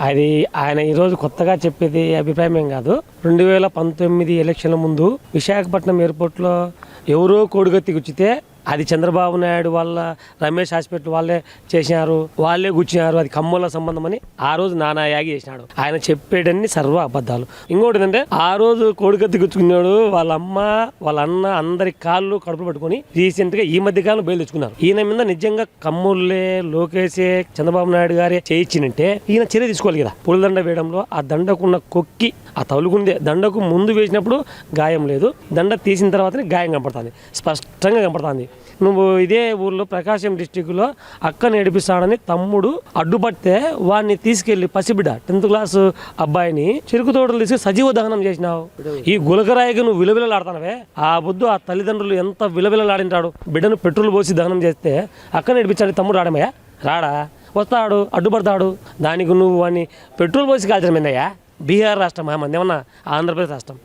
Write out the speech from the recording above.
అది ఆయన ఈరోజు కొత్తగా చెప్పేది అభిప్రాయం ఏం కాదు. 2019 ఎలక్షన్ల ముందు విశాఖపట్నం ఎయిర్పోర్ట్లో ఎవరో కోడిగత్తి గుచ్చితే అది చంద్రబాబు నాయుడు వాళ్ళ రమేష్ హాస్పిటల్ వాళ్ళే చేసినారు, వాళ్ళే గుచ్చినారు, అది కమ్మల సంబంధం అని ఆ రోజు నానా యాగి చేసినాడు. ఆయన చెప్పేటన్ని సర్వ అబద్ధాలు. ఇంకోటి ఏంటంటే ఆ రోజు కోడిగత్తి గుచ్చుకున్నాడు వాళ్ళ అమ్మ వాళ్ళ అన్న అందరి కాళ్ళు కడుపులు పట్టుకొని రీసెంట్ గా ఈ మధ్య కాలం బయలు తెచ్చుకున్నారు. ఈయన మీద నిజంగా కమ్ముళ్ళే లోకేషే చంద్రబాబు నాయుడు గారే చేయించినంటే ఈయన చర్య తీసుకోవాలి కదా. పూలదండ వేయడంలో ఆ దండకున్న కొక్కి ఆ తగులుకుందే దండకు ముందు వేసినప్పుడు గాయం లేదు, దండ తీసిన తర్వాతనే గాయం కనపడుతుంది, స్పష్టంగా కనపడుతుంది. నువ్వు ఇదే ఊర్లో ప్రకాశం డిస్టిక్లో అక్కని ఏడిపిస్తాడని తమ్ముడు అడ్డుపడితే వాడిని తీసుకెళ్లి పసిబిడ్డ 10th క్లాస్ అబ్బాయిని చెరుకు తోటలు తీసుకెళ్లి సజీవ దహనం చేసినావు. ఈ గులకరాయికి నువ్వు విలవిలలాడుతున్నావే, ఆ బుద్ధు ఆ తల్లిదండ్రులు ఎంత విలవిలలాడింటాడు. బిడ్డను పెట్రోల్ పోసి దహనం చేస్తే అక్కని ఏడిపించాడు తమ్ముడు రాడమయ్యా, రాడా, వస్తాడు అడ్డుపడతాడు. దానికి నువ్వు వాడిని పెట్రోల్ పోసి కాల్చడం ఏందయ్యా? బీహార్ రాష్ట్రం మంది ఏమన్నా ఆంధ్రప్రదేశ్ రాష్ట్రం.